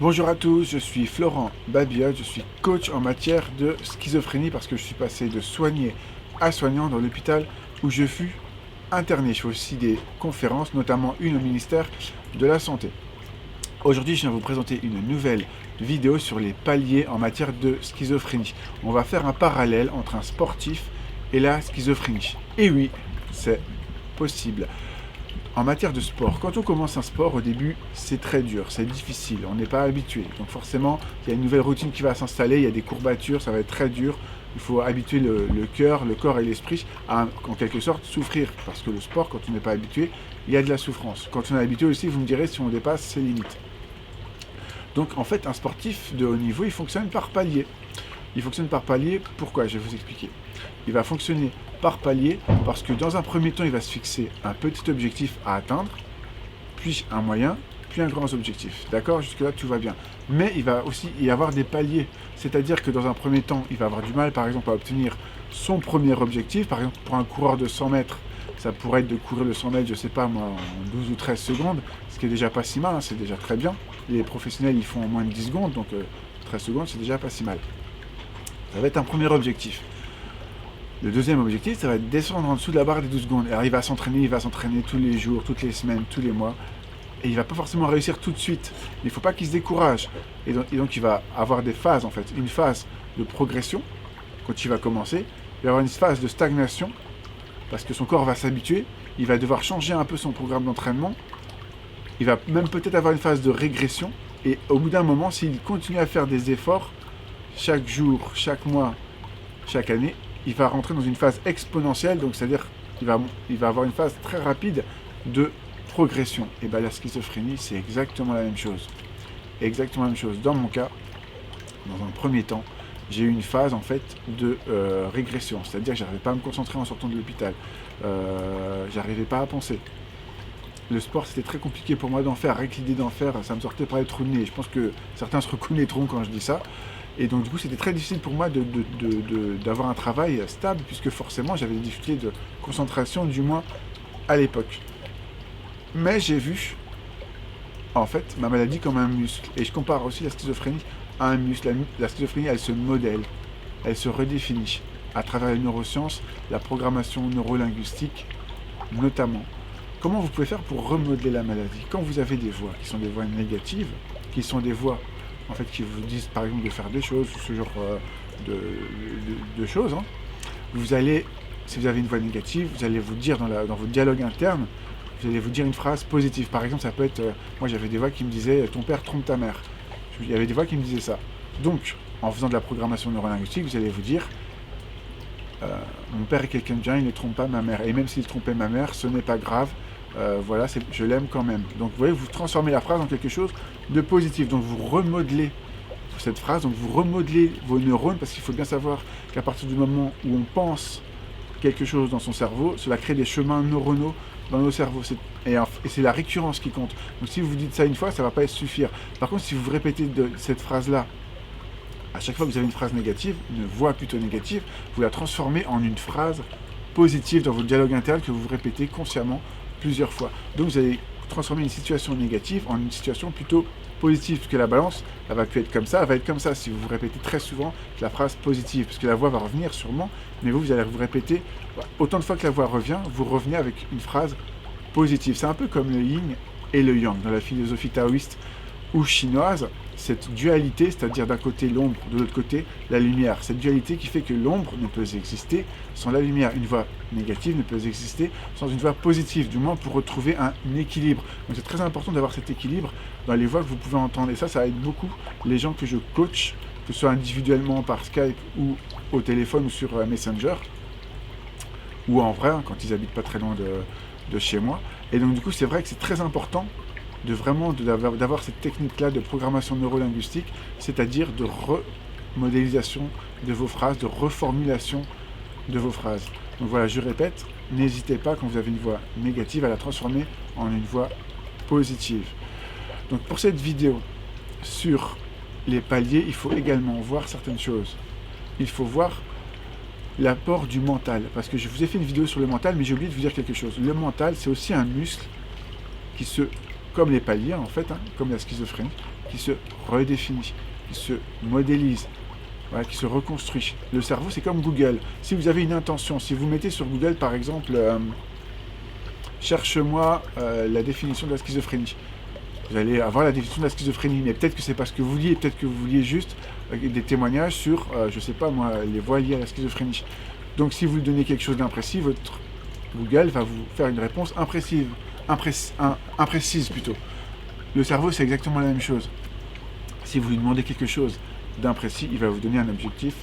Bonjour à tous, je suis Florent Babiotte, je suis coach en matière de schizophrénie parce que je suis passé de soigné à soignant dans l'hôpital où je fus interné. Je fais aussi des conférences, notamment une au ministère de la Santé. Aujourd'hui, je viens vous présenter une nouvelle vidéo sur les paliers en matière de schizophrénie. On va faire un parallèle entre un sportif et la schizophrénie. Et oui, c'est possible. En matière de sport, quand on commence un sport, au début, c'est très dur, c'est difficile, on n'est pas habitué. Donc forcément, il y a une nouvelle routine qui va s'installer, il y a des courbatures, ça va être très dur. Il faut habituer le cœur, le corps et l'esprit à, en quelque sorte, souffrir. Parce que le sport, quand on n'est pas habitué, il y a de la souffrance. Quand on est habitué aussi, vous me direz si on dépasse ses limites. Donc en fait, un sportif de haut niveau, il fonctionne par palier. Il fonctionne par palier, pourquoi? Je vais vous expliquer. Il va fonctionner par palier parce que dans un premier temps, il va se fixer un petit objectif à atteindre, puis un moyen, puis un grand objectif. D'accord? Jusque-là, tout va bien. Mais il va aussi y avoir des paliers. C'est-à-dire que dans un premier temps, il va avoir du mal, par exemple, à obtenir son premier objectif. Par exemple, pour un coureur de 100 mètres, ça pourrait être de courir le 100 mètres, je sais pas moi, en 12 ou 13 secondes, ce qui est déjà pas si mal, hein, c'est déjà très bien. Les professionnels, ils font en moins de 10 secondes, donc 13 secondes, c'est déjà pas si mal. Ça va être un premier objectif. Le deuxième objectif, ça va être descendre en dessous de la barre des 12 secondes. Alors il va s'entraîner tous les jours, toutes les semaines, tous les mois. Et il va pas forcément réussir tout de suite. Il ne faut pas qu'il se décourage. Et donc il va avoir des phases en fait. Une phase de progression, quand il va commencer. Il va avoir une phase de stagnation, parce que son corps va s'habituer. Il va devoir changer un peu son programme d'entraînement. Il va même peut-être avoir une phase de régression. Et au bout d'un moment, s'il continue à faire des efforts, chaque jour, chaque mois, chaque année, il va rentrer dans une phase exponentielle, donc c'est-à-dire qu'il va avoir une phase très rapide de progression. Et bien la schizophrénie, c'est exactement la même chose. Exactement la même chose. Dans mon cas, dans un premier temps, j'ai eu une phase en fait de régression, c'est-à-dire que j'arrivais pas à me concentrer en sortant de l'hôpital. J'arrivais pas à penser. Le sport, c'était très compliqué pour moi d'en faire. Avec l'idée d'en faire, ça me sortait par les trous de nez. Je pense que certains se reconnaîtront quand je dis ça. Et donc, du coup, c'était très difficile pour moi d'avoir un travail stable, puisque forcément, j'avais des difficultés de concentration, du moins à l'époque. Mais j'ai vu, en fait, ma maladie comme un muscle. Et je compare aussi la schizophrénie à un muscle. La schizophrénie, elle se modèle, elle se redéfinit à travers les neurosciences, la programmation neurolinguistique, notamment. Comment vous pouvez faire pour remodeler la maladie? Quand vous avez des voix qui sont des voix négatives, qui sont des voix en fait, qui vous disent par exemple de faire des choses, ce genre de choses, hein, vous allez, si vous avez une voix négative, vous allez vous dire dans votre dialogue interne, vous allez vous dire une phrase positive. Par exemple, ça peut être, moi j'avais des voix qui me disaient ton père trompe ta mère. Il y avait des voix qui me disaient ça. Donc, en faisant de la programmation neurolinguistique, vous allez vous dire mon père est quelqu'un de bien, il ne trompe pas ma mère. Et même s'il trompait ma mère, ce n'est pas grave. Voilà, je l'aime quand même. Donc vous voyez, vous transformez la phrase en quelque chose de positif. Donc vous remodelez cette phrase, donc vous remodelez vos neurones, parce qu'il faut bien savoir qu'à partir du moment où on pense quelque chose dans son cerveau, cela crée des chemins neuronaux dans nos cerveaux. Et c'est la récurrence qui compte. Donc si vous dites ça une fois, ça ne va pas suffire. Par contre, si vous répétez cette phrase-là, à chaque fois que vous avez une phrase négative, une voix plutôt négative, vous la transformez en une phrase positive dans votre dialogue interne que vous répétez consciemment plusieurs fois. Donc vous allez transformer une situation négative en une situation plutôt positive, puisque la balance, elle va plus être comme ça, elle va être comme ça si vous vous répétez très souvent la phrase positive, parce que la voix va revenir sûrement, mais vous allez vous répéter, autant de fois que la voix revient, vous revenez avec une phrase positive. C'est un peu comme le yin et le yang dans la philosophie taoïste ou chinoise, cette dualité, c'est-à-dire d'un côté l'ombre, de l'autre côté la lumière. Cette dualité qui fait que l'ombre ne peut exister sans la lumière. Une voix négative ne peut exister sans une voix positive, du moins pour retrouver un équilibre. Donc c'est très important d'avoir cet équilibre dans les voix que vous pouvez entendre. Et ça aide beaucoup les gens que je coach, que ce soit individuellement par Skype ou au téléphone ou sur Messenger, ou en vrai, quand ils habitent pas très loin de chez moi. Et donc du coup, c'est vrai que c'est très important d'avoir cette technique-là de programmation neurolinguistique, c'est-à-dire de remodélisation de vos phrases, de reformulation de vos phrases. Donc voilà, je répète, n'hésitez pas quand vous avez une voix négative à la transformer en une voix positive. Donc pour cette vidéo sur les paliers, il faut également voir certaines choses. Il faut voir l'apport du mental, parce que je vous ai fait une vidéo sur le mental, mais j'ai oublié de vous dire quelque chose. Le mental, c'est aussi un muscle qui comme les paliers en fait, hein, comme la schizophrénie, qui se redéfinit, qui se modélise, voilà, qui se reconstruit. Le cerveau, c'est comme Google. Si vous avez une intention, si vous mettez sur Google, par exemple, cherche-moi la définition de la schizophrénie. Vous allez avoir la définition de la schizophrénie, mais peut-être que c'est pas ce que vous vouliez, peut-être que vous vouliez juste des témoignages sur, je sais pas moi, les voies liées à la schizophrénie. Donc si vous donnez quelque chose d'imprécis, votre Google va vous faire une réponse imprécise plutôt. Le cerveau, c'est exactement la même chose. Si vous lui demandez quelque chose d'imprécis, il va vous donner un objectif,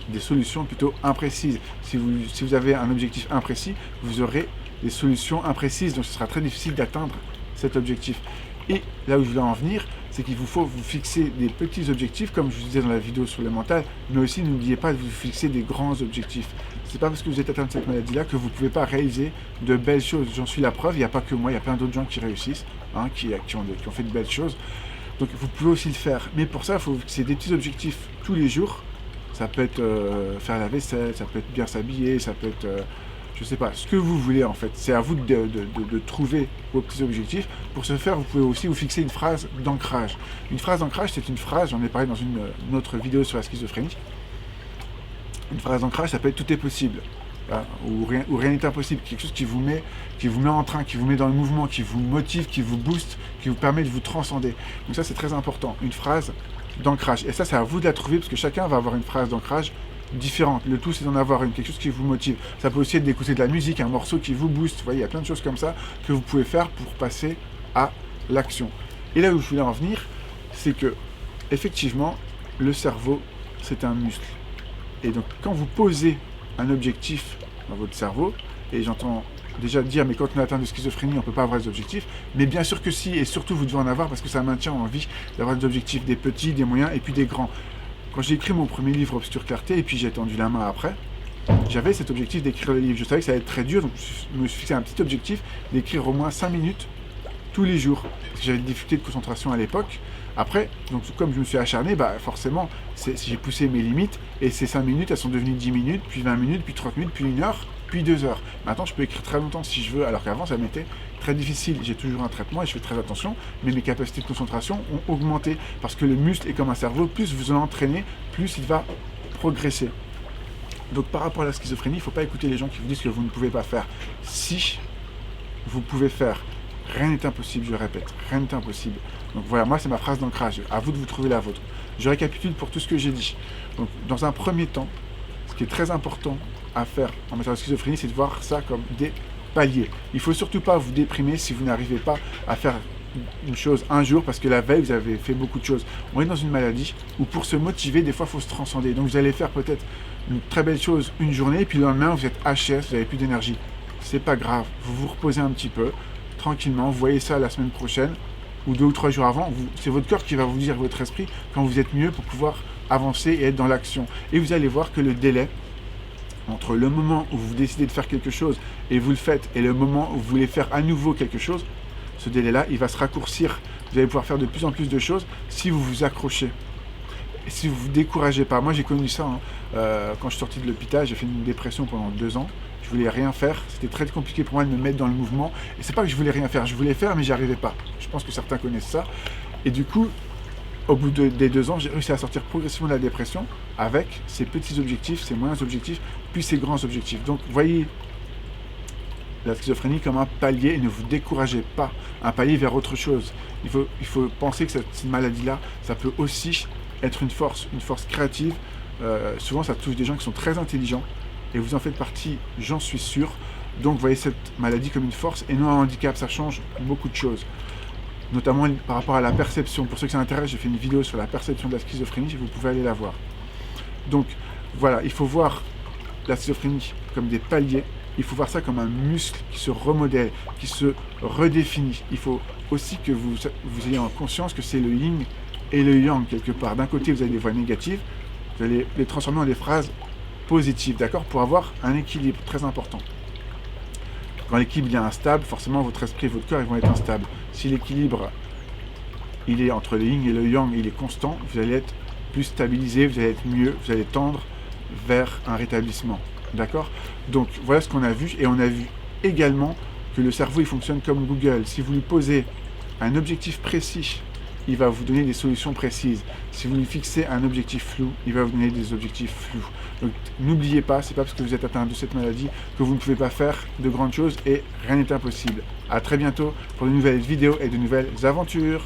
des solutions plutôt imprécises. Si vous avez un objectif imprécis, vous aurez des solutions imprécises, donc ce sera très difficile d'atteindre cet objectif. Et là où je voulais en venir, c'est qu'il vous faut vous fixer des petits objectifs, comme je vous disais dans la vidéo sur le mental, mais aussi n'oubliez pas de vous fixer des grands objectifs. C'est pas parce que vous êtes atteint de cette maladie-là que vous ne pouvez pas réaliser de belles choses. J'en suis la preuve, il n'y a pas que moi, il y a plein d'autres gens qui réussissent, qui ont fait de belles choses. Donc vous pouvez aussi le faire. Mais pour ça, il faut fixer des petits objectifs tous les jours. Ça peut être faire la vaisselle, ça peut être bien s'habiller, ça peut être... je sais pas, ce que vous voulez en fait. C'est à vous de trouver vos petits objectifs. Pour ce faire, vous pouvez aussi vous fixer une phrase d'ancrage. Une phrase d'ancrage, c'est une phrase, j'en ai parlé dans une autre vidéo sur la schizophrénie. Une phrase d'ancrage, ça peut être tout est possible. Voilà, ou rien n'est impossible. Quelque chose qui vous met en train, qui vous met dans le mouvement, qui vous motive, qui vous booste, qui vous permet de vous transcender. Donc ça, c'est très important. Une phrase d'ancrage. Et ça, c'est à vous de la trouver parce que chacun va avoir une phrase d'ancrage différente. Le tout, c'est d'en avoir une, quelque chose qui vous motive. Ça peut aussi être d'écouter de la musique, un morceau qui vous booste. Vous voyez, il y a plein de choses comme ça que vous pouvez faire pour passer à l'action. Et là où je voulais en venir, c'est que, effectivement, le cerveau, c'est un muscle. Et donc, quand vous posez un objectif dans votre cerveau, et j'entends déjà dire, mais quand on est atteint de schizophrénie, on ne peut pas avoir des objectifs, mais bien sûr que si, et surtout vous devez en avoir parce que ça maintient en vie d'avoir des objectifs, des petits, des moyens et puis des grands. Quand j'ai écrit mon premier livre Obscure Clarté, et puis j'ai tendu la main après, j'avais cet objectif d'écrire le livre. Je savais que ça allait être très dur, donc je me suis fixé un petit objectif d'écrire au moins 5 minutes tous les jours. Parce que j'avais des difficultés de concentration à l'époque. Après, donc comme je me suis acharné, forcément, j'ai poussé mes limites, et ces 5 minutes, elles sont devenues 10 minutes, puis 20 minutes, puis 30 minutes, puis 1 heure, puis 2 heures. Maintenant, je peux écrire très longtemps si je veux, alors qu'avant, ça m'était très difficile. J'ai toujours un traitement et je fais très attention, mais mes capacités de concentration ont augmenté, parce que le muscle est comme un cerveau, plus vous l'entraînez, plus il va progresser. Donc par rapport à la schizophrénie, il ne faut pas écouter les gens qui vous disent que vous ne pouvez pas faire. Si vous pouvez faire, rien n'est impossible, je répète, rien n'est impossible. Donc voilà, moi c'est ma phrase d'ancrage, à vous de vous trouver la vôtre. Je récapitule pour tout ce que j'ai dit. Donc dans un premier temps, ce qui est très important à faire en matière de schizophrénie, c'est de voir ça comme des paliers. Il ne faut surtout pas vous déprimer si vous n'arrivez pas à faire une chose un jour parce que la veille vous avez fait beaucoup de choses. On est dans une maladie où pour se motiver, des fois il faut se transcender. Donc vous allez faire peut-être une très belle chose une journée, et puis le lendemain vous êtes HS, vous n'avez plus d'énergie. C'est pas grave, vous vous reposez un petit peu, tranquillement, vous voyez ça la semaine prochaine, ou 2 ou 3 jours avant, c'est votre corps qui va vous dire, votre esprit, quand vous êtes mieux pour pouvoir avancer et être dans l'action. Et vous allez voir que le délai entre le moment où vous décidez de faire quelque chose et vous le faites, et le moment où vous voulez faire à nouveau quelque chose, ce délai-là, il va se raccourcir. Vous allez pouvoir faire de plus en plus de choses si vous vous accrochez. Et si vous ne vous découragez pas. Moi, j'ai connu ça. Quand je suis sorti de l'hôpital, j'ai fait une dépression pendant 2 ans. Je voulais rien faire. C'était très compliqué pour moi de me mettre dans le mouvement. Et c'est pas que je voulais rien faire. Je voulais faire, mais j'y arrivais pas. Je pense que certains connaissent ça. Et du coup, au bout des 2 ans, j'ai réussi à sortir progressivement de la dépression avec ces petits objectifs, ces moyens objectifs, puis ces grands objectifs. Donc, voyez la schizophrénie comme un palier et ne vous découragez pas. Un palier vers autre chose. Il faut penser que cette maladie-là, ça peut aussi être une force créative. Souvent, ça touche des gens qui sont très intelligents et vous en faites partie, j'en suis sûr. Donc, voyez cette maladie comme une force et non un handicap. Ça change beaucoup de choses, notamment par rapport à la perception. Pour ceux qui s'intéressent, j'ai fait une vidéo sur la perception de la schizophrénie, vous pouvez aller la voir. Donc, voilà, il faut voir la schizophrénie comme des paliers. Il faut voir ça comme un muscle qui se remodèle, qui se redéfinit. Il faut aussi que vous ayez en conscience que c'est le yin et le yang quelque part. D'un côté, vous avez des voix négatives, vous allez les transformer en des phrases positives, d'accord, pour avoir un équilibre très important. Quand l'équilibre est instable, forcément votre esprit et votre cœur ils vont être instables. Si l'équilibre il est entre le yin et le yang, il est constant, vous allez être plus stabilisé, vous allez être mieux, vous allez tendre vers un rétablissement. D'accord? Donc voilà ce qu'on a vu, et on a vu également que le cerveau il fonctionne comme Google. Si vous lui posez un objectif précis il va vous donner des solutions précises. Si vous lui fixez un objectif flou, il va vous donner des objectifs flous. Donc n'oubliez pas, c'est pas parce que vous êtes atteint de cette maladie que vous ne pouvez pas faire de grandes choses et rien n'est impossible. À très bientôt pour de nouvelles vidéos et de nouvelles aventures.